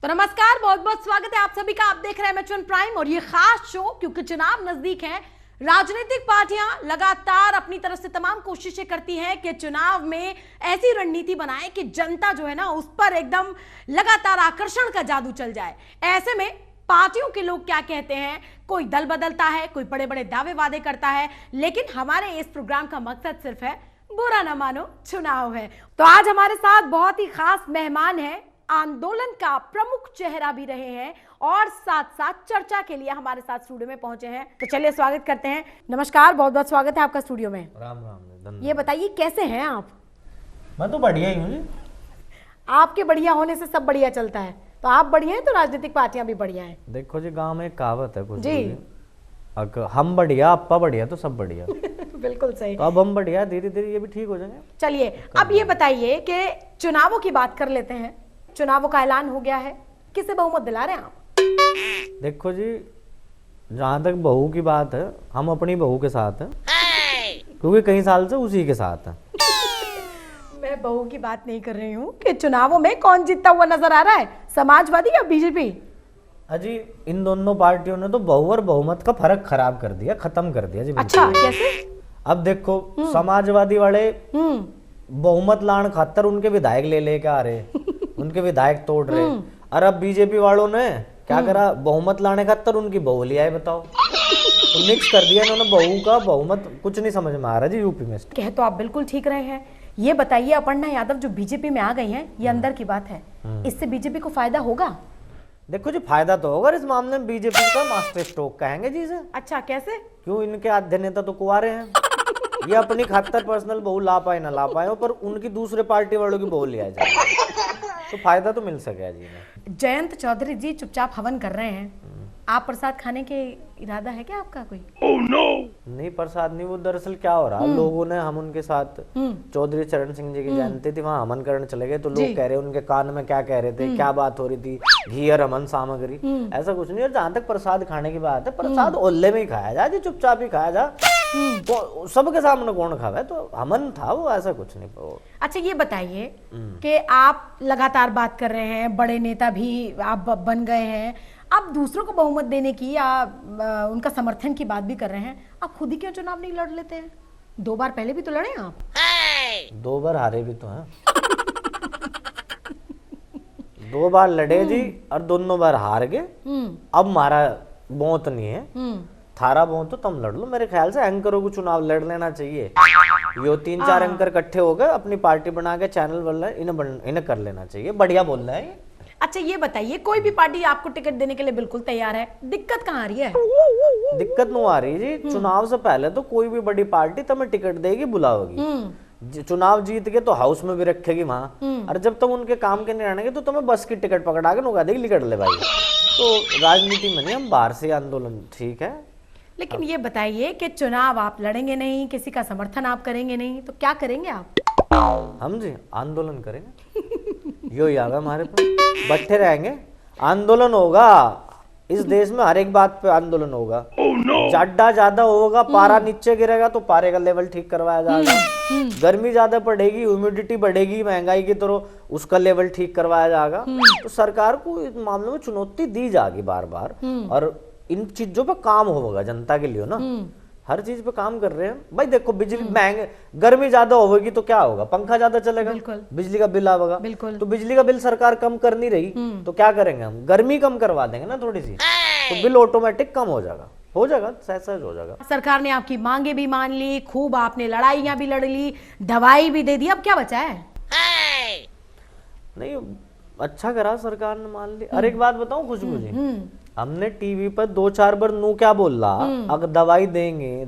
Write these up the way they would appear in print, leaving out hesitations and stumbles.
तो नमस्कार, बहुत बहुत स्वागत है आप सभी का। आप देख रहे हैं एमएच1 प्राइम और ये खास शो, क्योंकि चुनाव नजदीक है। राजनीतिक पार्टियां लगातार अपनी तरफ से तमाम कोशिशें करती हैं कि चुनाव में ऐसी रणनीति बनाएं कि जनता जो है ना उस पर एकदम लगातार आकर्षण का जादू चल जाए। ऐसे में पार्टियों के लोग क्या कहते हैं, कोई दल बदलता है, कोई बड़े बड़े दावे वादे करता है, लेकिन हमारे इस प्रोग्राम का मकसद सिर्फ है बुरा ना मानो चुनाव है। तो आज हमारे साथ बहुत ही खास मेहमान है, आंदोलन का प्रमुख चेहरा भी रहे हैं और साथ साथ चर्चा के लिए हमारे साथ स्टूडियो में पहुंचे हैं। तो चलिए स्वागत करते हैं। नमस्कार, बहुत बहुत स्वागत है आपका स्टूडियो में। राम राम, धन्यवाद। ये बताइए कैसे हैं आप? मैं तो बढ़िया ही हूँ जी। आपके बढ़िया होने से सब बढ़िया चलता है, तो आप बढ़िया हैं तो राजनीतिक पार्टियां भी बढ़िया हैं। देखो जी, गांव में एक कहावत है कुछ जी। हम बढ़िया अप्पा बढ़िया तो सब बढ़िया। बिल्कुल सही। तो अब हम बढ़िया, धीरे धीरे ये भी ठीक हो जाएंगे। चलिए अब ये बताइए कि चुनावों की बात कर लेते हैं। चुनावों का ऐलान हो गया है, किसे बहुमत दिला रहे हैं आप? देखो जी, जहां तक बहू की बात है, हम अपनी बहू के साथ हैं, क्योंकि कई साल से उसी के साथ है। मैं बहू की बात नहीं कर रही हूँ कि चुनावों में कौन जीतता हुआ नजर आ रहा है, समाजवादी या बीजेपी? अजी, इन दोनों पार्टियों ने तो बहू और बहुमत का फर्क खराब कर दिया, खत्म कर दिया जी। अच्छा, कैसे? अब देखो, समाजवादी वाले बहुमत लाने खातर उनके विधायक ले लेके आ रहे, उनके विधायक तोड़ रहे। और अब बीजेपी वालों ने क्या करा, बहुमत लाने खातर उनकी बहू ले आए। बताओ, तो मिक्स कर दिया इन्होंने बहू का बहुमत। कुछ नहीं समझ में आ रहा जी यूपी में। कह तो आप बिल्कुल ठीक रहे हैं। ये बताइए, अपर्णा यादव जो बीजेपी में आ गई हैं, ये अंदर की बात है, इससे बीजेपी को फायदा होगा? देखो जी, फायदा तो होगा। इस मामले में बीजेपी का मास्टर स्ट्रोक कहेंगे जी इसे। अच्छा, कैसे? क्यों, इनके आद्य नेता तो कुंवारे हैं। ये अपनी खातर पर्सनल बहू ला पाए ना ला पाए, पर उनकी दूसरे पार्टी वालों की बहू ले आ जाए, तो फायदा तो मिल सके जी में। जयंत चौधरी जी चुपचाप हवन कर रहे हैं, आप प्रसाद खाने के इरादा है क्या आपका कोई? नहीं, प्रसाद नहीं। वो दरअसल क्या हो रहा, लोगों ने, हम उनके साथ चौधरी चरण सिंह जी की जयंती थी, वहां हवन करने चले गए, तो लोग कह रहे, उनके कान में क्या कह रहे थे, क्या बात हो रही थी, घी और हवन सामग्री, ऐसा कुछ नहीं। और जहां तक प्रसाद खाने की बात है, प्रसाद ओल्ले में ही खाया जा जी, चुपचाप ही खाया जा। तो सबके सामने कौन खावे, तो हवन था वो, ऐसा कुछ नहीं। अच्छा, ये बताइए कि आप लगातार बात कर रहे हैं, बड़े नेता भी आप बन गए हैं, आप दूसरों को बहुमत देने की या उनका समर्थन की बात भी कर रहे हैं, आप खुद ही क्यों चुनाव नहीं लड़ लेते हैं? 2 बार पहले भी तो लड़े आप। 2 बार हारे भी तो हैं। 2 बार लड़े जी, और दोनों बार हार गए। अब हमारा बहुत नहीं है, थारा बहुत तो तुम लड़ लो। मेरे ख्याल से एंकरों को चुनाव लड़ लेना चाहिए। यो 3-4 एंकर इकट्ठे हो गए, अपनी पार्टी बना के चैनल वाला इन्हें कर लेना चाहिए। बढ़िया बोल रहे हैं। अच्छा, ये बताइए, कोई भी पार्टी आपको टिकट देने के लिए बिल्कुल तैयार है, दिक्कत कहाँ आ रही है? दिक्कत नहीं आ रही जी। चुनाव से पहले तो कोई भी बड़ी पार्टी तुम्हें टिकट देगी, बुलाओगी, चुनाव जीत के तो हाउस में भी रखेगी वहां, और जब तक उनके काम के नहीं आनेंगे तो तुम्हें बस की टिकट पकड़ा के नुका देगी, निकट ले भाई। तो राजनीति में नहीं, हम बाहर से आंदोलन ठीक है। लेकिन ये बताइए कि चुनाव आप लड़ेंगे नहीं, किसी का समर्थन आप करेंगे नहीं, तो क्या करेंगे आप? हम जी आंदोलन करेंगे, यो ही आगा हमारे पास, बैठे रहेंगे, आंदोलन होगा। इस देश में हर एक बात पे आंदोलन होगा। ज्यादा होगा, पारा नीचे गिरेगा तो पारे का लेवल ठीक करवाया जाएगा। गर्मी ज्यादा पड़ेगी, ह्यूमिडिटी बढ़ेगी महंगाई की तरह, उसका लेवल ठीक करवाया जाएगा। तो सरकार को इस मामले में चुनौती दी जाएगी बार बार, और इन चीजों पे काम होगा जनता के लिए ना। हर चीज पे काम कर रहे हैं भाई। देखो, बिजली महंगे, गर्मी ज्यादा होगी तो क्या होगा, पंखा ज्यादा चलेगा, बिजली का बिल आएगा। तो बिजली का बिल सरकार कम कर नहीं रही, तो क्या करेंगे हम, गर्मी कम करवा देंगे ना थोड़ी सी, तो बिल ऑटोमेटिक कम हो जाएगा, सहज हो जाएगा। सरकार ने आपकी मांगे भी मान ली, खूब आपने लड़ाइयां भी लड़ ली, दवाई भी दे दी, अब क्या बचा है? नहीं, अच्छा करा सरकार ने मान ली। और एक बात बताऊं खुशबू जी, हमने टीवी पर 2-4 बार नू क्या बोल रहा, अगर दवाई देंगे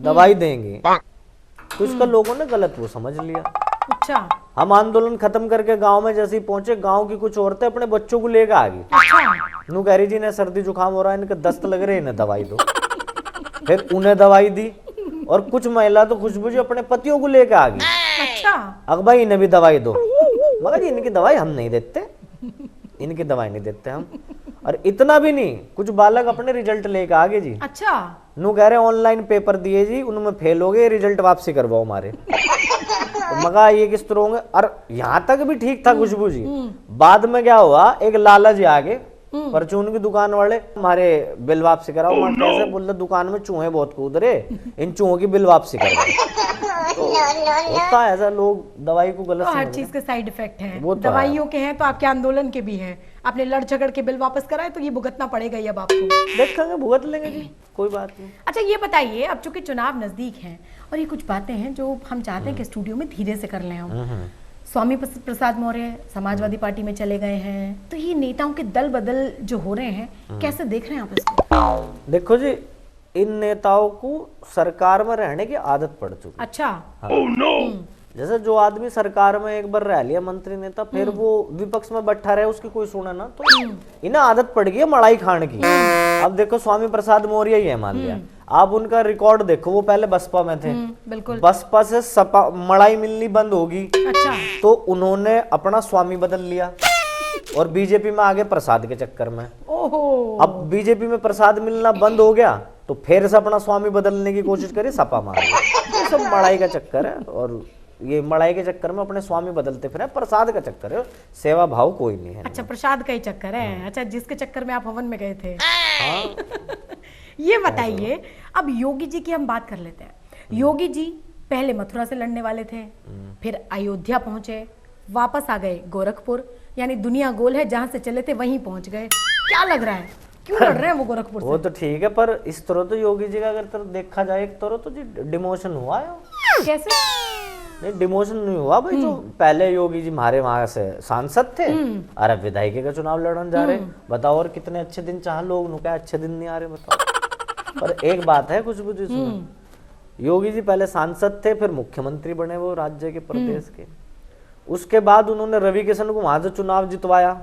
तो इसका लोगों ने गलत वो समझ लिया। अच्छा, हम आंदोलन खत्म करके गांव में जैसे ही पहुंचे, गांव की कुछ औरतें अपने बच्चों को लेकर आ गई। अच्छा। नू कह रही जी ने सर्दी जुकाम हो रहा है, इनके दस्त लग रहे हैं, इन्हें दवाई दो। फिर उन्हें दवाई दी, और कुछ महिला तो खुशबू जी अपने पतियों को लेकर आ गई। अच्छा, अब भाई इन्हें भी दवाई दो, मगर जी इनकी दवाई हम नहीं देते, इनकी दवाई नहीं देते हम। और इतना भी नहीं, कुछ बालक अपने रिजल्ट लेके आ गए जी। अच्छा, नू कह रहे ऑनलाइन पेपर दिए जी, उनमें फेल हो गए, रिजल्ट वापसी करवाओ हमारे। तो मगा ये किस तरह होंगे। और यहाँ तक भी ठीक था खुशबू जी, बाद में क्या हुआ, एक लाला जी आगे, परचून की दुकान वाले हमारे बिल वापसी कराओ, कैसे बोल दुकान में चूहे बहुत कूद रहे, इन चूहों की बिल वापसी करवाओ। तो होता है ऐसा, लोग दवाई को गलत हर चीज के साइड इफेक्ट हैं, वो तो दवाइयों के हैं तो आपके आंदोलन के भी हैं। आपने लड़ झगड़ के बिल वापस कराए तो ये भुगतना पड़ेगा ही अब आपको। देखेंगे, भुगत लेंगे जी, कोई बात नहीं। अच्छा ये बताइए, अब चूंकि चुनाव नजदीक हैं और ये कुछ बातें हैं जो हम चाहते हैं कि स्टूडियो में धीरे से कर लें हम। स्वामी प्रसाद मौर्य समाजवादी पार्टी में चले गए हैं, तो ये नेताओं के दल बदल जो हो रहे हैं, कैसे देख रहे हैं आप इसको? देखो जी, इन नेताओं को सरकार में रहने की आदत पड़ चुकी। अच्छा। हाँ। जैसे जो आदमी सरकार में एक बार रह लिया मंत्री नेता, फिर वो विपक्ष में बैठा रहे, उसकी कोई सुने ना, तो इन्हें आदत पड़ गई है मलाई खाने की। अब देखो स्वामी प्रसाद मौर्य ही है मान लिया, आप उनका रिकॉर्ड देखो, वो पहले बसपा में थे, बिल्कुल। बसपा से सपा मलाई मिलनी बंद होगी, अच्छा, तो उन्होंने अपना स्वामी बदल लिया और बीजेपी में आगे प्रसाद के चक्कर में। ओहो। अब बीजेपी में प्रसाद मिलना बंद हो गया तो फिर से अपना स्वामी बदलने की कोशिश करी, सपा मार गई। ये सब मड़ाई का चक्कर है, और ये मड़ाई के चक्कर में अपने स्वामी बदलते फिर, प्रसाद का चक्कर है, सेवा भाव कोई नहीं है। अच्छा, प्रसाद का ही चक्कर है। अच्छा, जिसके चक्कर में आप हवन में गए थे। हाँ। ये बताइए, अब योगी जी की हम बात कर लेते हैं। योगी जी पहले मथुरा से लड़ने वाले थे, फिर अयोध्या पहुंचे, वापस आ गए गोरखपुर, यानी दुनिया गोल है, जहां से चले थे वहीं पहुंच गए। क्या लग रहा है, क्यों लड़ रहे हैं वो गोरखपुर से? वो तो ठीक है, पर इस तरह तो योगी जी का अगर तरह देखा जाए, एक तरह तो जी डिमोशन हुआ है। कैसे? नहीं, डिमोशन नहीं हुआ भाई। जो पहले योगी जी हमारे वहां से सांसद थे, अरे विधायिका का चुनाव लड़ने जा रहे, बताओ। और कितने अच्छे दिन चाह लोग नु, क्या अच्छे दिन नहीं आ रहे बताओ। पर एक बात है कुछ बुझी सुनो, योगी जी पहले सांसद थे, फिर मुख्यमंत्री बने वो राज्य के, प्रदेश के। उसके बाद उन्होंने रवि किशन को वहां से चुनाव जितवाया।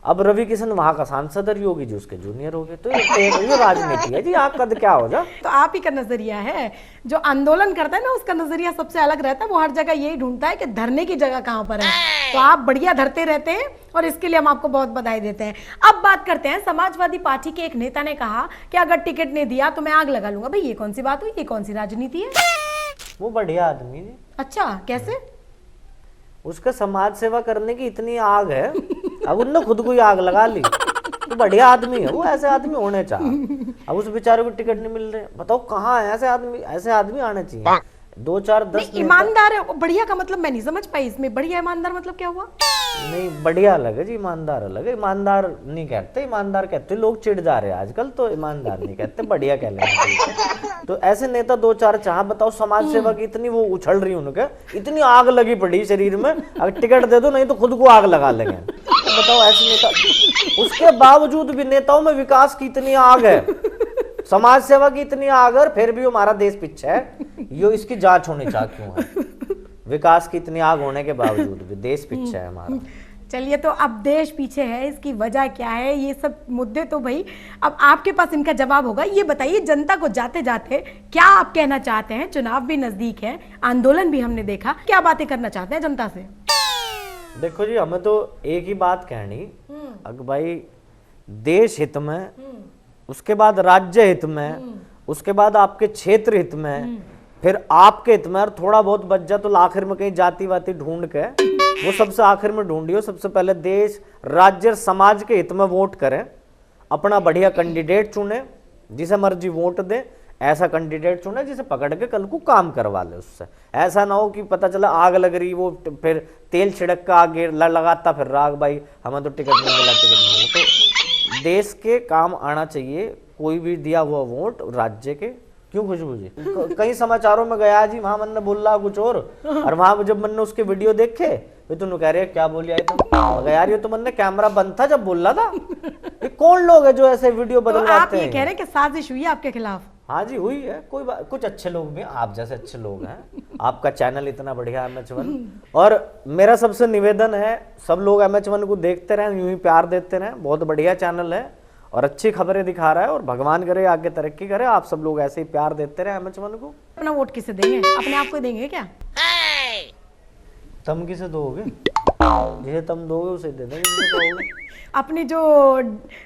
अब रवि किशन वहां का सांसद और योगी जी उसके जूनियर हो गए। तो ये राजनीति है जी, आपका क्या हो जा। तो आप ही का नजरिया है, जो आंदोलन करता है ना उसका नजरिया सबसे अलग रहता है। वो हर जगह यही ढूंढता है कि धरने की जगह कहां पर है। तो आप बढ़िया धरते रहते हैं और इसके लिए हम आपको बहुत बधाई देते हैं। अब बात करते हैं, समाजवादी पार्टी के एक नेता ने कहा कि अगर टिकट नहीं दिया तो मैं आग लगा लूंगा। भाई ये कौन सी बात हुई, ये कौन सी राजनीति है? वो बढ़िया आदमी है। अच्छा, कैसे? उसका समाज सेवा करने की इतनी आग है, अब उनने खुद को ही आग लगा ली। तो बढ़िया आदमी है वो, ऐसे आदमी होने चाहिए। अब उस बेचारे को टिकट नहीं मिल रहे, बताओ कहाँ है ऐसे आदमी? ऐसे आदमी आने चाहिए। 2 4 10 ईमानदार है। बढ़िया का मतलब मैं नहीं समझ पाई इसमें, बढ़िया ईमानदार मतलब क्या हुआ? नहीं, बढ़िया अलग है जी, ईमानदार अलग है। ईमानदार नहीं कहते, ईमानदार कहते लोग चिढ़ जा रहे हैं आजकल, तो ईमानदार नहीं कहते, बढ़िया कह लेंगे। तो ऐसे नेता 2 4 चाह, बताओ समाज सेवा की इतनी वो उछल रही उनके, इतनी आग लगी पड़ी शरीर में, अगर टिकट दे दो नहीं तो खुद को आग लगा लेंगे। तो बताओ ऐसे नेता, उसके बावजूद भी नेताओं में विकास की इतनी आग है, समाज सेवा की इतनी आग है, फिर भी हमारा देश पीछे है। ये इसकी जांच होनी चाहिए क्यों है। विकास की इतनी आग होने के बावजूद भी देश पीछे है हमारा। चलिए, तो अब देश पीछे है, इसकी वजह क्या है? ये सब मुद्दे तो भाई अब आपके पास इनका जवाब होगा। ये बताइए जनता को जाते जाते क्या आप कहना चाहते हैं? चुनाव भी नजदीक है, आंदोलन भी हमने देखा, क्या बातें करना चाहते हैं जनता से? देखो जी, हमें तो एक ही बात कहनी, अगर भाई देश हित में, उसके बाद राज्य हित में, उसके बाद आपके क्षेत्र हित में, फिर आपके हित में, और थोड़ा बहुत बच जाए तो आखिर में कहीं जाति वाति ढूंढ के वो सबसे आखिर में ढूंढियो। सबसे पहले देश, राज्य और समाज के हित में वोट करें, अपना बढ़िया कैंडिडेट चुने, जिसे मर्जी वोट दे, ऐसा कैंडिडेट चुने जिसे पकड़ के कल को काम करवा ले उससे। ऐसा ना हो कि पता चला आग लग रही, वो फिर तेल छिड़क का आग लगाता फिर राग, भाई हमें तो टिकट नहीं मिला, टिकट नहीं मिला। तो देश के काम आना चाहिए कोई भी दिया हुआ वोट, राज्य के। क्यों खुशबू जी? कई समाचारों में गया जी, वहां मन ने बोल रहा कुछ और वहां जब मन ने उसके वीडियो देखे तो कह रहे क्या बोलिया तुम? यार ये तो मन ने कैमरा बंद था जब बोल रहा था। ये कौन लोग है जो ऐसे वीडियो बदलवाते हैं? आप ये कह रहे हैं कि साजिश हुई है आपके खिलाफ? हाँ जी, हुई है। कोई बात, कुछ अच्छे लोग भी, आप जैसे अच्छे लोग हैं, आपका चैनल इतना बढ़िया MH1, और मेरा सबसे निवेदन है सब लोग MH1 को देखते रहें, यूं ही प्यार देते रहें। बहुत बढ़िया चैनल है और अच्छी खबरें दिखा रहा है, और भगवान करे आगे तरक्की करे। आप सब लोग ऐसे ही प्यार देते रहे MH1 को। अपना वोट किसे देंगे? अपने आप को देंगे क्या? तुम किसे दोगे? जिसे तुम दोगे उसे दे देंगे। अपनी जो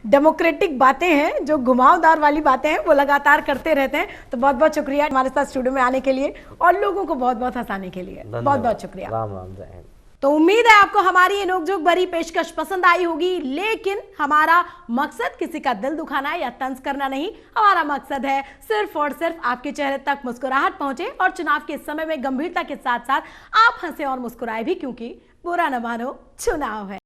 डेमोक्रेटिक बातें हैं, जो घुमावदार वाली बातें हैं, वो लगातार करते रहते हैं। तो बहुत बहुत शुक्रिया हमारे साथ स्टूडियो में आने के लिए और लोगों को बहुत बहुत हंसाने के लिए। बहुत बहुत शुक्रिया। राम राम, जय हिंद। तो उम्मीद है आपको हमारी ये नोकझोंक भरी पेशकश पसंद आई होगी, लेकिन हमारा मकसद किसी का दिल दुखाना या तंज करना नहीं। हमारा मकसद है सिर्फ और सिर्फ आपके चेहरे तक मुस्कुराहट पहुंचे और चुनाव के समय में गंभीरता के साथ साथ आप हंसे और मुस्कुराए भी, क्योंकि बुरा न मानो चुनाव है।